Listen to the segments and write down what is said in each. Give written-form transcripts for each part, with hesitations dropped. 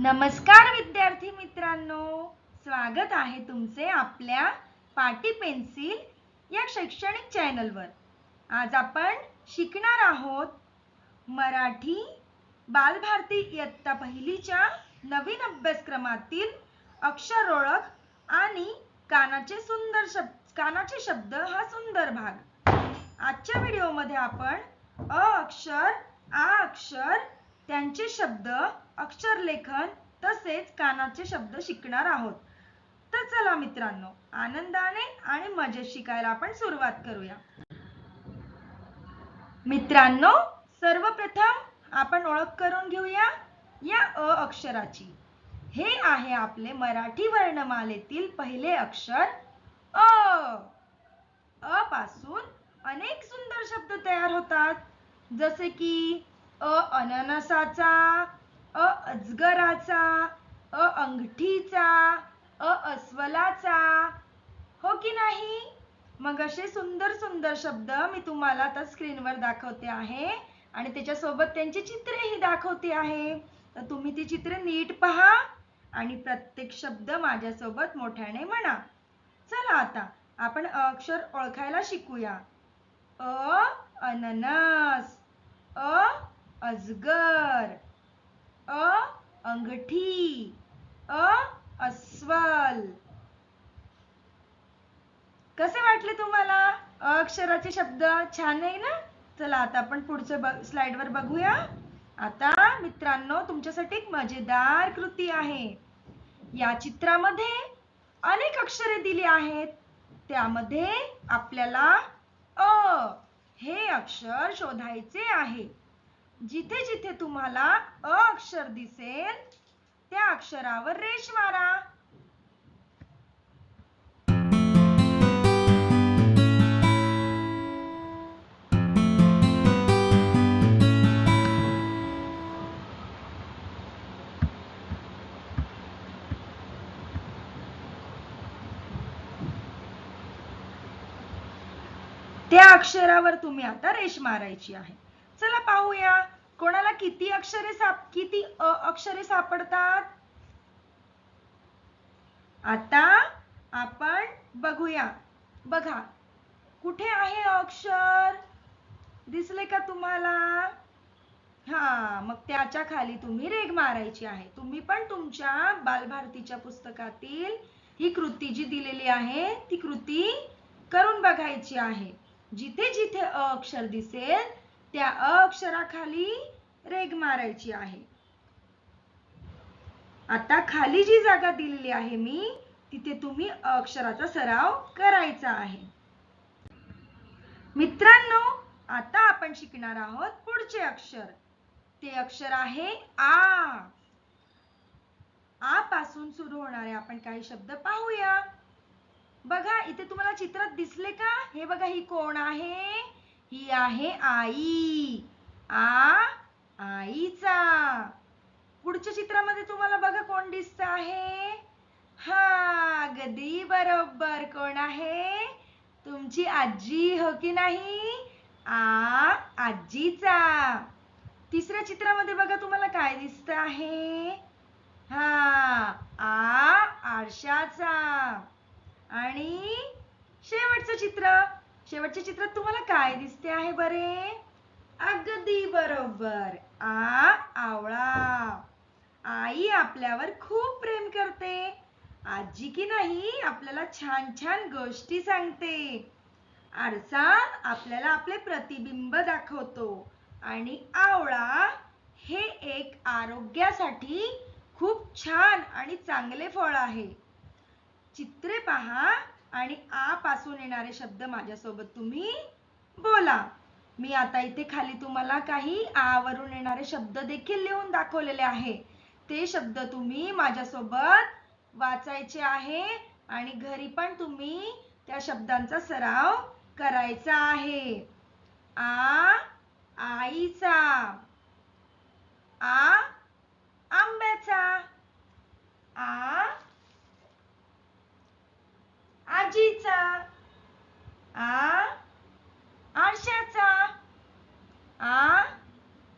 नमस्कार विद्यार्थी मित्रांनो, स्वागत आहे तुमचे आपल्या पाटी पेन्सिल या शैक्षणिक चॅनलवर। आज आपण शिकणार आहोत मराठी बालभारती इयत्ता पहिलीच्या नवीन अभ्यासक्रमातील अक्षर ओळख आणि कानाचे शब्द हा सुंदर भाग। आजच्या व्हिडिओमध्ये आपण अ अक्षर, आ अक्षर, त्यांचे शब्द, अक्षर लेखन तसेच कानाचे शब्द शिकणार आहोत। तर चला मित्रांनो, आनंदाने आणि मजेत शिकायला आपण सुरुवात करूया। मित्रांनो, सर्वप्रथम आपण ओळख करून घेऊया या अ अक्षराची। हे आहे आपले मराठी वर्णमालेतील पहिले अक्षर अ। अ पासून अनेक सुंदर शब्द तयार होतात, जसे की अननसाचा, अजगराचा, अंगठीचा, अस्वलाचा, हो की नाही? मग असे सुंदर सुंदर शब्द मी तुम्हाला आता स्क्रीनवर दाखवते आहे आणि त्याच्यासोबत त्यांची चित्रेही दाखवते आहे। तर तुम्ही ती चित्रे नीट पहा आणि प्रत्येक शब्द माझ्यासोबत मोठ्याने म्हणा। चला आता आपण अक्षर ओळखायला शिकूया। अननस, अजगर, अंगठी, अस्वल। कसे वाटले तुम्हाला अक्षराचे शब्द? छान आहे ना? चला आता आपण पुढच्या स्लाइडवर बघूया। आता मित्रांनो, तुमच्यासाठी एक मजेदार कृती आहे। या चित्रामध्ये अनेक अक्षरे दिली आहेत, त्यामध्ये आपल्याला अ हे अक्षर शोधायचे आहे। जिथे जिथे तुम्हाला अ अक्षर दिसेल त्या अक्षरावर रेष मारा। त्या अक्षरावर तुम्ही आता रेष मारायची आहे। चला पाहूया कोणाला किती अक्षरे सापडतात। आता आपण बघूया। बघा, कुठे आहे अक्षर? दिसले का तुम्हाला? मग त्याच्या खाली तुम्ही रेघ मारायची आहे। तुम्ही पण तुमच्या बालभारतीच्या पुस्तकातील ही कृती जी दिलेली आहे ती कृती करून बघायची आहे। जिथे जिथे अ अक्षर दिसेल त्या अ अक्षराखाली रेघ मारायची आहे। आता खाली जी जागा दिलेली आहे मी तिथे तुम्ही अ अक्षराचा सराव करायचा आहे। मित्रांनो, आता आपण शिकणार आहोत पुढचे अक्षर। ते अक्षर आहे आ। आ पासून सुरू होणारे आपण काही शब्द पाहूया। बघा, इथे तुम्हाला चित्रात दिसले का? हे बघा, ही कोण आहे? ही आहे आई। आईचा। पुढच्या चित्रामध्ये तुम्हाला बघा कोण दिसत आहे? अगदी बरोबर, कोण आहे? तुमची आजी, हो की नाही? आजीचा। तिसऱ्या चित्रामध्ये बघा तुम्हाला काय दिसत आहे? आरशाचा। आणि शेवटच्या चित्रात तुम्हाला काय दिसते आहे बरे? अगदी बरोबर, आवळा। आई आपल्यावर खूप प्रेम करते। आजी की नाही आपल्याला छान छान गोष्टी सांगते। आरसा आपल्याला आपले प्रतिबिंब दाखवतो आणि आवळा हे एक आरोग्यासाठी खूप छान आणि चांगले फळ आहे। चित्रे पहा आणि आ पासून येणारे शब्द माझ्यासोबत तुम्ही बोला। मी आता इथे खाली तुम्हाला काही आ वरून येणारे शब्द देखील लिहून दाखवलेले आहे। ते शब्द तुम्ही माझ्यासोबत वाचायचे आहे आणि घरी पण तुम्ही त्या शब्दांचा सराव करायचा आहे। आईचा, आंब्याचा, आजीचा, आरशाचा,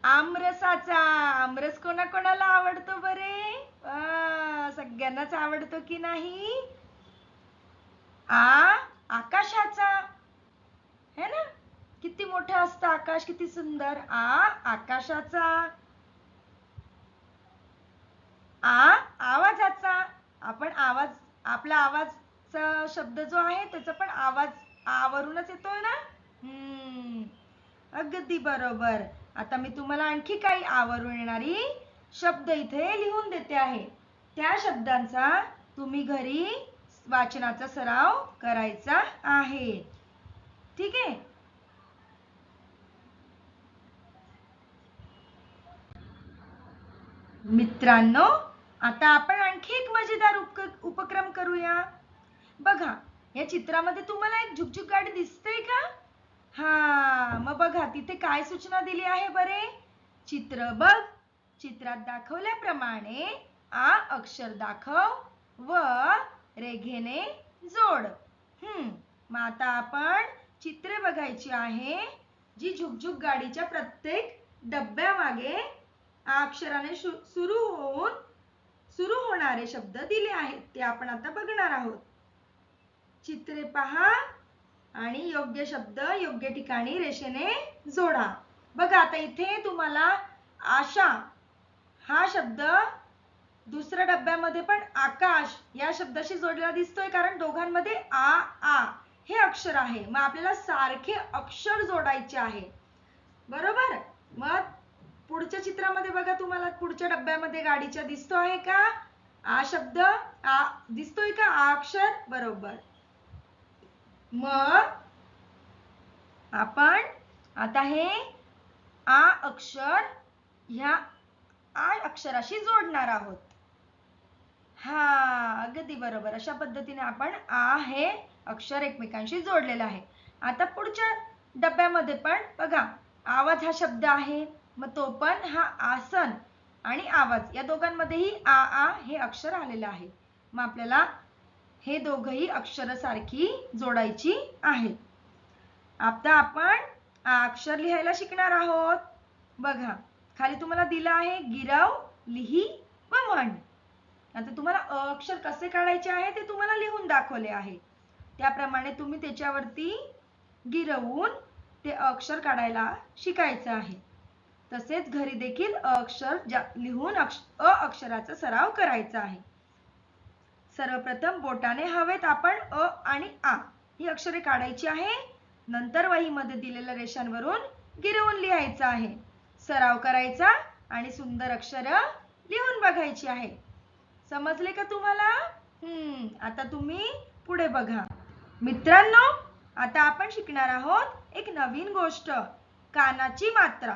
आमरसाचा। आमरस कोणाकोणाला आवडतो बरे? आवडतो की नाही? आकाशाचा, है ना? किती मोठं असतं आकाश, किती सुंदर. आकाशाचा. आवाजाचा. आपण आपला आवाजचा शब्द जो आहे त्याचा पण आवाज वरूनच येतोय ना. अगदी बरोबर. आता मी तुम्हाला आणखी काही वरून येणारी शब्द इथे लिहून देते आहे. त्या शब्दांचा तुम्ही घरी वाचनाचा सराव करायचा आहे. ठीक आहे? मित्रांनो, आता आपण आणखी एक मजेदार उपक्रम करूया. बघा, या चित्रामध्ये तुम्हाला एक झुकझुक गाडी दिसते का? मग बघा तिथे काय सूचना दिली आहे बरे? चित्र बघ, चित्रात दाखवल्याप्रमाणे अक्षर दाखव व रेघेने जोड. मग आता आपण चित्रे बघायची आहे जी झुकझुक गाडीच्या प्रत्येक डब्यामागे अक्षराने सुरू होणारे शब्द दिले आहेत. ते आपण आता बघणार आहोत. चित्रे पहा आणि योग्य शब्द योग्य ठिकाणी रेषेने जोडा. बघा, आता इथे तुम्हाला आशा हा शब्द दुसऱ्या डब्यामध्ये पण आकाश या शब्दाशी जोडलेला दिसतोय, कारण दोघांमध्ये आ हे अक्षर आहे. मग आपल्याला सारखे अक्षर जोडायचे आहे. बरोबर? मग पुढच्या चित्रामध्ये बघा, तुम्हाला पुढच्या डब्यामध्ये गाडीच्या दिसतो आहे का शब्द? दिसतोय का अक्षर? बरोबर. मग आपण आता हे अक्षर ह्या अक्षराशी जोडणार आहोत. अगदी बरोबर. अशा पद्धतीने आपण हे अक्षर एकमेकांशी जोडलेलं आहे. आता पुढच्या डब्यामध्ये पण बघा, आवाज हा शब्द आहे. मग तो पण आसन आणि आवाज या दोघांमध्येही हे अक्षर आलेलं आहे. मग आपल्याला हे दोघही अक्षर सारखी जोडायची आहेत. आता आपण अक्षर लिहायला शिकणार आहोत. बघा, खाली तुम्हाला दिलं आहे गिरव, लिही व म्हण. आता तुम्हाला अक्षर कसे काढायचे आहे ते तुम्हाला लिहून दाखवले आहे. त्याप्रमाणे तुम्ही त्याच्यावरती गिरवून ते अक्षर काढायला शिकायचं आहे. तसेच घरी देखील अक्षर लिहून अक्षराचा सराव करायचा आहे. सर्वप्रथम बोटाने हवेत आपण आणि ही अक्षरे काढायची आहे. नंतर वहीमध्ये दिलेल्या रेषांवरून गिरवून लिहायचं आहे. सराव करायचा आणि सुंदर अक्षर लिहून बघायची आहे. समजले का तुम्हाला? आता तुम्ही पुढे बघा. मित्रांनो, आता आपण शिकणार आहोत एक नवीन गोष्ट, कानाची मात्रा.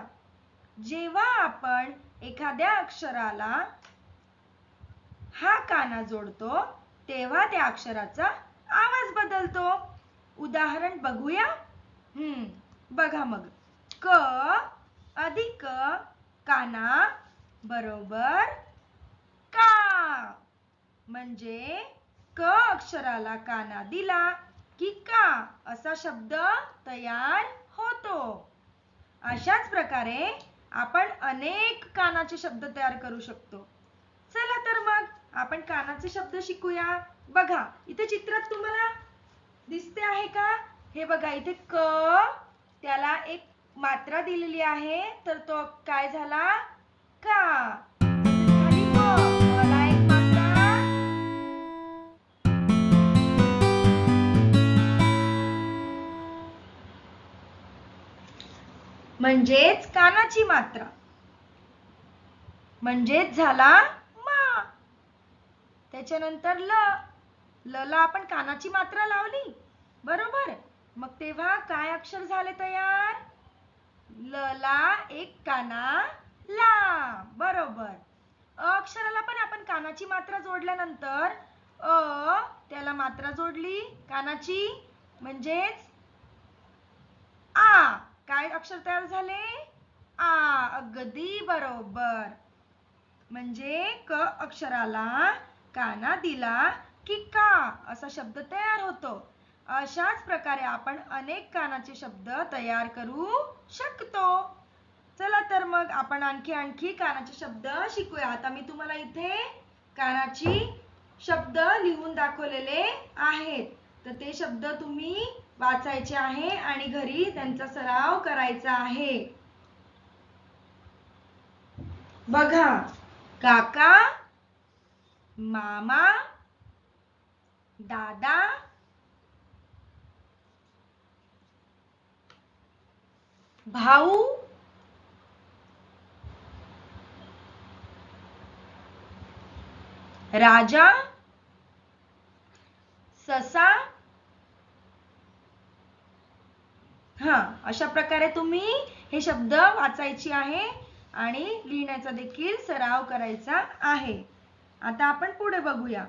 जेव्हा आपण एखाद्या अक्षराला काना जोडतो तेव्हा त्या अक्षराचा आवाज बदलतो. उदाहरण बघूया. बघा मग, क अधिक काना बरोबर का. म्हणजे क अक्षराला काना दिला की का असा शब्द तयार होतो. अशाच प्रकारे आपण अनेक कानाचे शब्द तयार करू शकतो. चला तर मग आपण कानाचे शब्द शिकूया. बघा, इथे चित्रात तुम्हाला दिसते आहे का? हे बघा, इथे क, त्याला एक मात्रा दिलेली आहे, तर तो काय झाला? का. खाली मला एक मात्रा, म्हणजेच कानाची मात्रा, म्हणजेच झाला मा. त्याच्यानंतर ल ला आपण कानाची मात्रा लावली, बरोबर. मग तेव्हा काय अक्षर झाले तयार? ल ला एक काना ला, बरोबर. अ अक्षराला पण आपण कानाची मात्रा जोडल्यानंतर त्याला मात्रा जोडली कानाची, म्हणजेच काय अक्षर तयार झाले? अगदी बरोबर. म्हणजे क अक्षराला काना दिला की का असा शब्द तयार होतो. अशाच प्रकारे आपण अनेक कानाचे शब्द तयार करू शकतो. चला तर मग आपण आणखी कानाचे शब्द शिकूया. आता मी तुम्हाला इथे कानाची शब्द लिहून दाखवलेले आहेत. तर ते शब्द तुम्ही वाचायचे आहे आणि घरी त्यांचा सराव करायचा आहे. बघा, काका, मामा, दादा, भाऊ, राजा, ससा. अशा प्रकारे तुम्ही हे शब्द वाचायचे आहे आणि लिहिण्याचा देखील सराव करायचा आहे. आता आपण पुढे बघूया.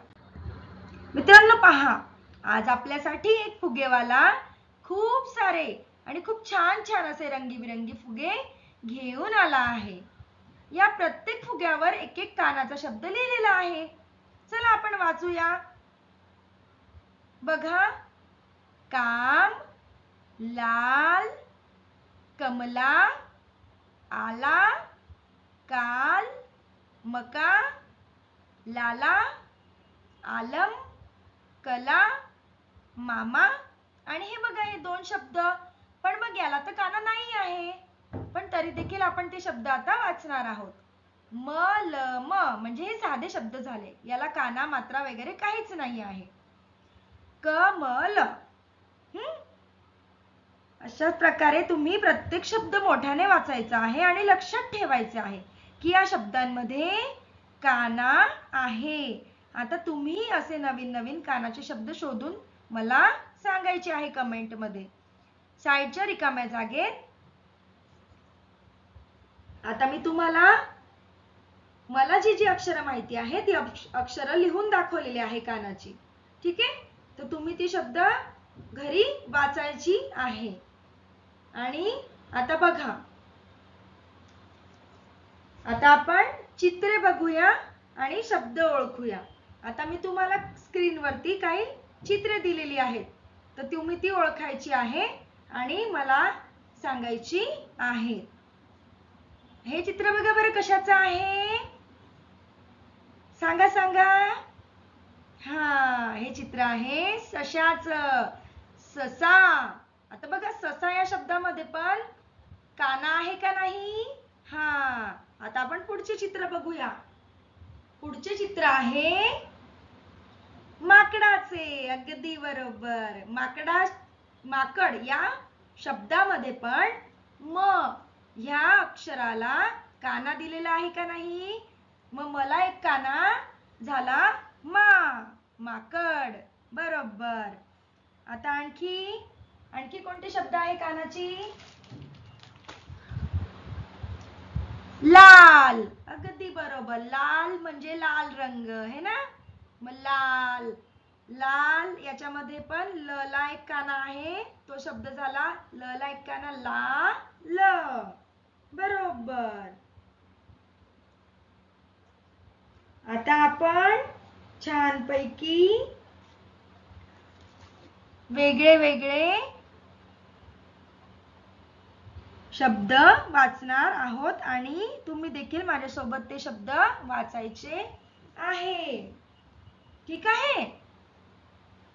मित्रांनो पहा, आज आपल्यासाठी एक फुगेवाला खूप सारे आणि खूप छान छान असे रंगीबिरंगी फुगे घेऊन आला आहे. या प्रत्येक फुग्यावर एक एक कानाचा शब्द लिहिलेला आहे. चला आपण वाचूया. बघा, काम, लाल, कमला, आला, काल, मका, लाला, आलम, कला, मामा. आणि हे बघा, हे दोन शब्द, पण मग याला तर काना नाही आहे, पण तरी देखील आपण ते शब्द आता वाचणार आहोत. म, ल, म म्हणजे हे साधे शब्द झाले, याला काना मात्रा वगैरे काहीच नाही आहे. कमल. अशा प्रकारे तुम्ही प्रत्येक शब्द मोठ्याने वाचायचा आहे आणि लक्षात ठेवायचे आहे की या शब्दांमध्ये काना आहे. आता तुम्ही असे नवीन नवीन कानाचे शब्द शोधून मला सांगायचे आहे कमेंट मध्ये. साईडच्या रिकाम्या जागेत आता मी तुम्हाला मला जी अक्षरं माहिती आहे ती अक्षरं लिहून दाखवलेली आहे कानाची. ठीक आहे, तर तुम्ही ती शब्द घरी वाचायची आहे. आणि आता बघा, आता आपण चित्रे बघूया आणि शब्द ओळखूया. आता मी तुम्हाला स्क्रीनवरती काही चित्रे दिलेली आहेत, तर तुम्ही ती ओळखायची आहे आणि मला सांगायची आहे. हे चित्र बघा बरं कशाचं आहे, सांगा सांगा. हे चित्र आहे सशाचं. ससा. आता बघा, ससा या शब्दामध्ये पण काना आहे का नाही. आता आपण पुढचे चित्र बघूया. पुढचे चित्र आहे माकडाचे. अगदी बरोबर. माकड या शब्दामध्ये पण म ह्या अक्षराला काना दिलेला आहे का नाही. मग मला एक काना झाला माकड. बरोबर. आता आणखी कोणते शब्द आहे कानाची. लाल. अगदी बरोबर. लाल म्हणजे लाल रंग है ना. मग लाल याच्यामध्ये पण ल ला एक काना आहे, तो शब्द झाला ल ला एक काना ल. बरोबर. आता आपण छानपैकी वेगळे वेगळे शब्द वाचणार आहोत आणि तुम्ही देखील माझ्यासोबत ते शब्द वाचायचे आहे. ठीक आहे.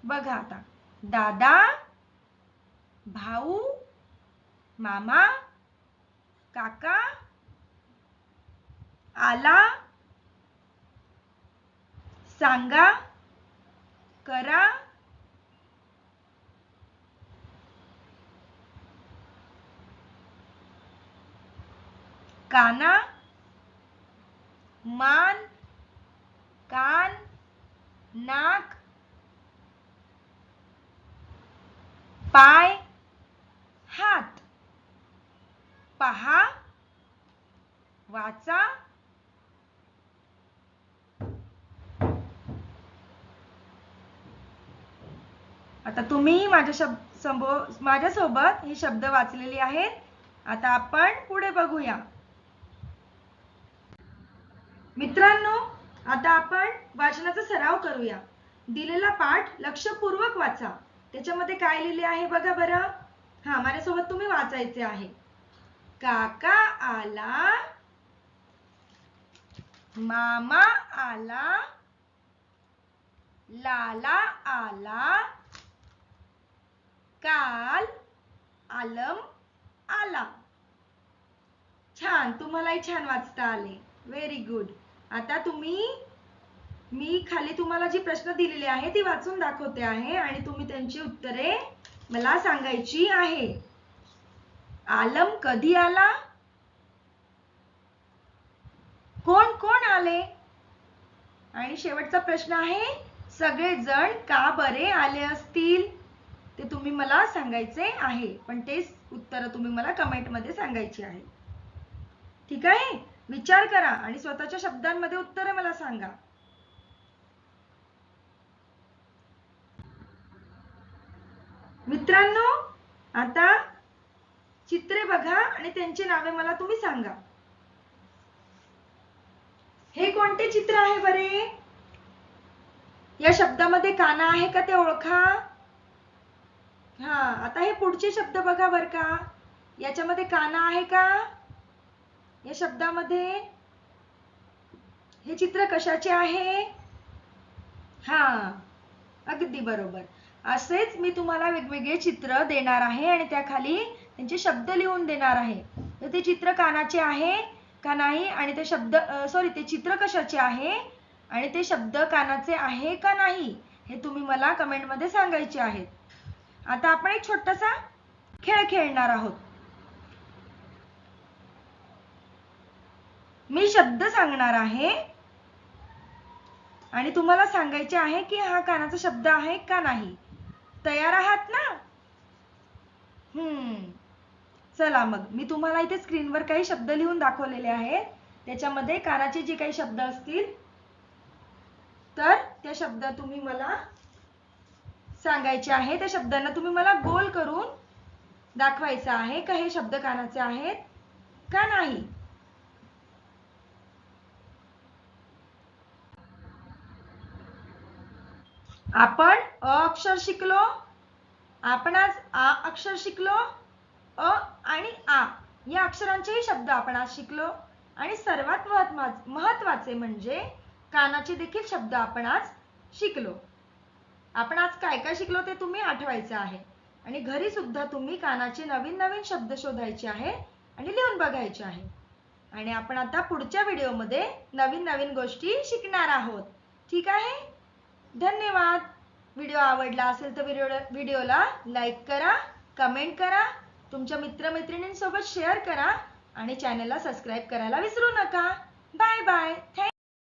बघा आता, दादा, भाऊ, मामा, काका, आला, सांगा, करा, काना, मान, कान, नाक, पाय, हात, पहा, वाचा, आता तुम्ही माझ्यासोबत हे शब्द वाचलेले आहेत. आता आपण पुढे बघूया. मित्रांनो, आता आपण वाचनाचा सराव करूया. दिलेला पाठ लक्षपूर्वक वाचा. त्याच्यामध्ये काय लिहिले आहे बघा बरं. माझ्यासोबत तुम्ही वाचायचे आहे. काका आला, मामा आला, लाला आला, काल आलम आला. छान, तुम्हालाही छान वाचता आले. Very good. आता मी खाली तुम्हाला जी प्रश्न दिलेली आहे ती वाचून दाखवते आहे आणि तुम्ही त्यांची उत्तरे मला सांगायची आहे. आलम कधी आला? कोण कोण आले? आणि शेवटचा प्रश्न आहे, सगळेजण का बरे आले असतील? ते तुम्ही मला सांगायचे आहे, पण तेच उत्तर तुम्ही मला कमेंट मध्ये सांगायची आहे. ठीक आहे, विचार करा आणि स्वतःच्या शब्दांमध्ये उत्तर मला सांगा. मित्रांनो, आता चित्रे बघा आणि त्यांची नावे मला तुम्ही सांगा. हे कोणते चित्र आहे बरे? या शब्दामध्ये काना आहे का ते ओळखा. हा, आता हे पुढचे शब्द बघा बर का. याच्यामध्ये काना आहे का? या शब्दामध्ये हे चित्र कशाचे आहे? हा, अगदी बरोबर. असेच मी तुम्हाला वेगवेगळे चित्र देणार आहे आणि त्याखाली त्यांचे शब्द लिहून देणार आहे. तर ते चित्र कानाचे आहे का नाही आणि ते शब्द ते चित्र कशाचे आहे आणि ते शब्द कानाचे आहे का नाही हे तुम्ही मला कमेंट मध्ये सांगायचे आहेत. आता आपण एक छोटासा खेळ खेळणार आहोत. मी शब्द सांगणार आहे आणि तुम्हाला सांगायचे आहे की हा कानाचा शब्द आहे का नाही. तयार आहात ना? चला मग मी तुम्हाला इथे स्क्रीनवर काही शब्द लिहून दाखवलेले आहेत. त्याच्यामध्ये कानाचे जे काही शब्द असतील तर त्या शब्द तुम्ही मला सांगायचे आहे. त्या शब्दांना तुम्ही मला गोल करून दाखवायचं आहे का हे शब्द कानाचे आहेत का नाही. आपण अ अक्षर शिकलो. आपण आज आ अक्षर शिकलो. अ आणि आ या अक्षरांचेही शब्द आपण आज शिकलो आणि सर्वात महत्त्वाचे म्हणजे कानाचे देखील शब्द आपण आज शिकलो. आपण आज काय काय शिकलो ते तुम्ही आठवायचं आहे आणि घरी सुद्धा तुम्ही कानाचे नवीन नवीन शब्द शोधायचे आहे आणि लिहून बघायचे आहे. आणि आपण आता पुढच्या व्हिडिओमध्ये नवीन नवीन गोष्टी शिकणार आहोत. ठीक आहे, धन्यवाद. व्हिडिओ आवडला असेल तर व्हिडिओला लाईक करा, कमेंट करा, तुमच्या मित्रमैत्रिणींसोबत शेअर करा आणि चॅनलला सबस्क्राईब करायला विसरू नका. Bye bye.